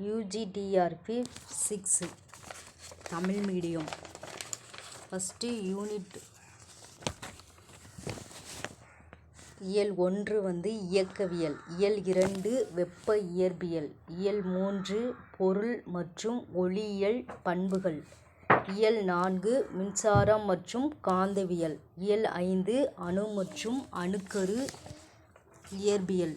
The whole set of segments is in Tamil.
UGTRP 6 Tamil medium. First unit இயல் 1 வந்து இயக்கவியல், இயல் 2 வெப்ப இயற்பியல், இயல் 3 பொருள் மற்றும் ஒளியியல் பண்புகள், இயல் 4 மின்சாரம் மற்றும் காந்தவியல், இயல் 5 அணு மற்றும் அணுக்கரு இயற்பியல்,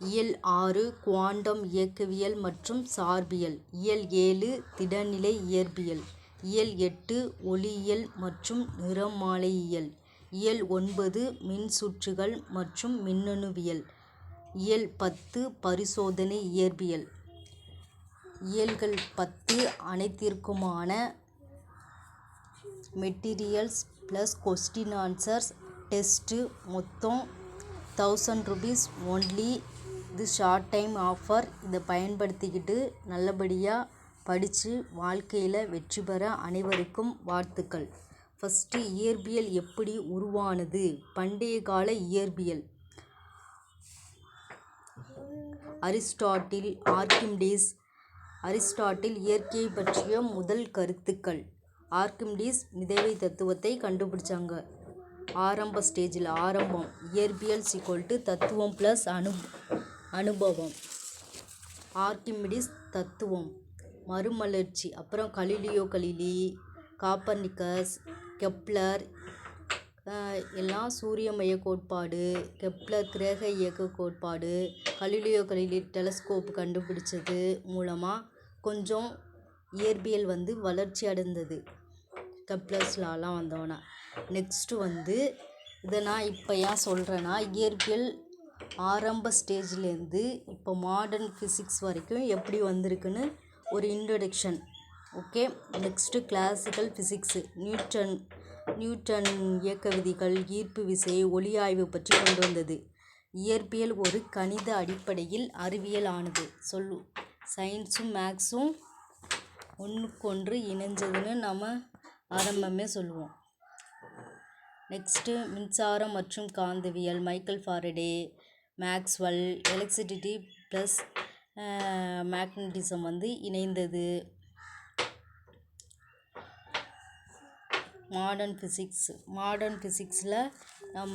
இயல் 6 குவாண்டம் இயக்கவியல் மற்றும் சார்பியல், இயல் 7 திடநிலை இயற்பியல், இயல் 8 ஒளியியல் மற்றும் நிறமாலையியல், இயல் 9 மின்சுற்றுகள் மற்றும் மின்னணுவியல், இயல் 10 பரிசோதனை இயற்பியல். இயல்கள் 10 அனைத்திற்குமான materials plus question answers test. மொத்தம் 1000 rupees ஒன்லி. இது ஷார்ட் டைம் ஆஃபர். இதை பயன்படுத்திக்கிட்டு நல்லபடியாக படித்து வாழ்க்கையில் வெற்றி பெற அனைவருக்கும் வாழ்த்துக்கள். ஃபஸ்ட்டு இயற்பியல் எப்படி உருவானது? பண்டைய கால இயற்பியல் அரிஸ்டாட்டில், ஆர்க்கிமிடிஸ். அரிஸ்டாட்டில் இயற்கையை பற்றிய முதல் கருத்துக்கள். ஆர்க்கிமிடிஸ் மிதவை தத்துவத்தை கண்டுபிடிச்சாங்க. ஆரம்ப ஸ்டேஜில் ஆரம்பம். இயற்பியல் தத்துவம் ப்ளஸ் அனுபவம். ஆர்க்கிமிடிஸ் தத்துவம் மறுமலர்ச்சி. அப்புறம் கலீலியோ கலிலி, காப்பர்னிக்கஸ், கெப்லர் எல்லாம் சூரியமய கோட்பாடு, கெப்லர் கிரக இயக்க கோட்பாடு, கலீலியோ கலிலி டெலஸ்கோப் கண்டுபிடிச்சது மூலமாக கொஞ்சம் இயற்பியல் வளர்ச்சி அடைந்தது. கெப்லர்ஸ் லாலாம் வந்தோன்னா நெக்ஸ்ட்டு இதை நான் இப்போ ஏன் சொல்கிறேன்னா, இயற்பியல் ஆரம்ப ஸ்டேஜ்லேருந்து இப்போ மாடர்ன் ஃபிசிக்ஸ் வரைக்கும் எப்படி வந்திருக்குன்னு ஒரு introduction. Okay. Next classical physics. Newton இயக்க விதிகள், ஈர்ப்பு விசை, ஒளி ஆய்வு பற்றி கொண்டு வந்தது. இயற்பியல் ஒரு கணித அடிப்படையில் அறிவியல் ஆனது. சயின்ஸும் மேக்ஸும் ஒன்றுக்கொன்று இணைஞ்சதுன்னு நம்ம ஆரம்பமே சொல்லுவோம். நெக்ஸ்ட்டு மின்சாரம் மற்றும் காந்தவியல். Michael Faraday, Maxwell. Electricity plus magnetism இணைந்தது. மாடர்ன் ஃபிசிக்ஸில் நம்ம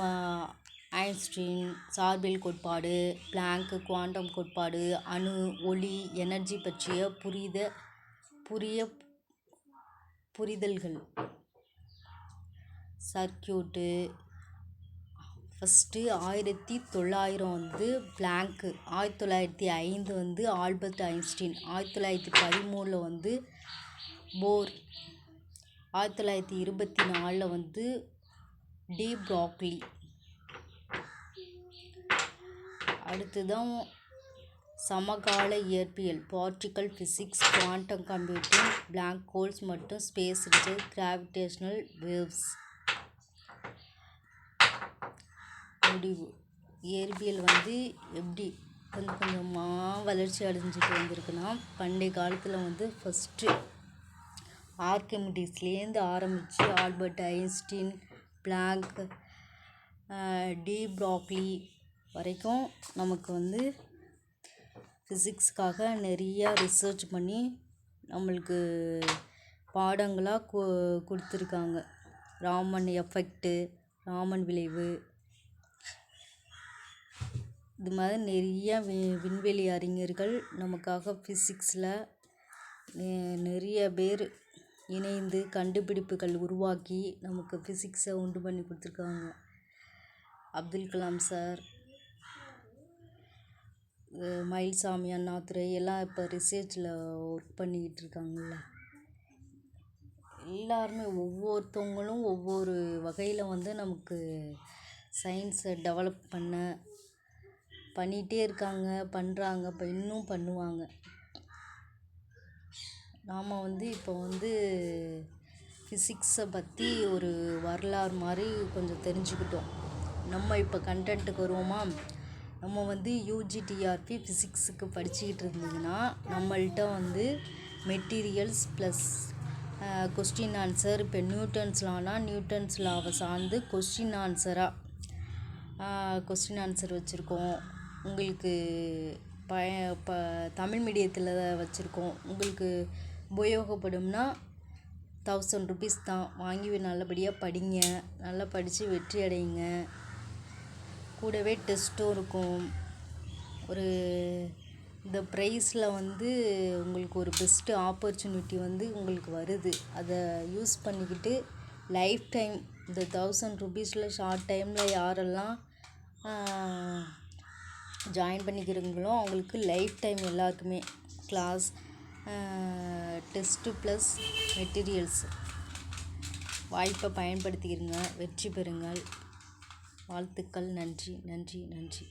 ஐன்ஸ்டீன் சார்பியல் கோட்பாடு, பிளாங்க் குவாண்டம் கோட்பாடு, அணு, ஒளி, எனர்ஜி பற்றிய புரிதல்கள், circuit. First 1900 Planck, 1905 Albert Einstein, 1913 Bohr, 1924 de Broglie. அடுத்ததான் சமகால இயற்பியல். Particle physics, quantum computing, black holes மற்றும் ஸ்பேஸ் ரிசர்ச், கிராவிடேஷனல் வேவ்ஸ். முடிவு. இயற்பியல் எப்படி கொஞ்சம் கொஞ்சமாக வளர்ச்சி அடைஞ்சிட்டு வந்திருக்குன்னா, பண்டைய காலத்தில் ஃபஸ்ட்டு ஆர்க்கிமிடிஸ்லேருந்து ஆரம்பித்து Albert Einstein, Planck, de Broglie வரைக்கும் நமக்கு ஃபிசிக்ஸ்க்காக நிறையா ரிசர்ச் பண்ணி நம்மளுக்கு பாடங்களாக கொடுத்துருக்காங்க. ராமன் எஃபெக்ட்டு, ராமன் விளைவு, இது மாதிரி நிறையா விண்வெளி அறிஞர்கள் நமக்காக ஃபிசிக்ஸில் நிறைய பேர் இணைந்து கண்டுபிடிப்புகள் உருவாக்கி நமக்கு ஃபிசிக்ஸை உண்டு பண்ணி கொடுத்துருக்காங்க. அப்துல் கலாம் சார், மயில்சாமி அண்ணாதுரை எல்லாம் இப்போ ரிசர்ச்சில் ஒர்க் பண்ணிக்கிட்டு இருக்காங்கல்ல. எல்லாருமே ஒவ்வொருத்தவங்களும் ஒவ்வொரு வகையில் நமக்கு சயின்ஸை டெவலப் பண்ணிகிட்டே இருக்காங்க, பண்ணுறாங்க, இப்போ இன்னும் பண்ணுவாங்க. நாம் இப்போ ஃபிசிக்ஸை பற்றி ஒரு வரலாறு மாதிரி கொஞ்சம் தெரிஞ்சுக்கிட்டோம். நம்ம இப்போ கண்டென்ட்டுக்கு வருவோமா? நம்ம UGTRP ஃபிசிக்ஸுக்கு படிச்சுக்கிட்டு இருந்தீங்கன்னா, நம்மள்கிட்ட மெட்டீரியல்ஸ் ப்ளஸ் கொஸ்டின் ஆன்சர். இப்போ நியூட்டன்ஸ் லாவை சார்ந்து கொஸ்டின் ஆன்சர் வச்சுருக்கோம். உங்களுக்கு ப தமிழ் மீடியத்தில் வச்சுருக்கோம். உங்களுக்கு உபயோகப்படும்னா 1000 ருபீஸ் தான். வாங்கி நல்லபடியாக படிங்க. நல்லா படித்து வெற்றி அடையுங்க. கூடவே டெஸ்ட்டும் இருக்கும். ஒரு இந்த ப்ரைஸில் உங்களுக்கு ஒரு பெஸ்ட்டு ஆப்பர்ச்சுனிட்டி உங்களுக்கு வருது. அதை யூஸ் பண்ணிக்கிட்டு லைஃப் டைம் இந்த 1000 ருபீஸில் ஷார்ட் டைமில் யாரெல்லாம் ஜாயின் பண்ணிக்கிறீங்களோ அவங்களுக்கு லைஃப் டைம் எல்லாருக்குமே கிளாஸ் டெஸ்ட்டு ப்ளஸ் மெட்டீரியல்ஸ் வாய்ப்பை பயன்படுத்திக்கிறங்க. வெற்றி பெறுங்கள். வாழ்த்துக்கள். நன்றி நன்றி நன்றி.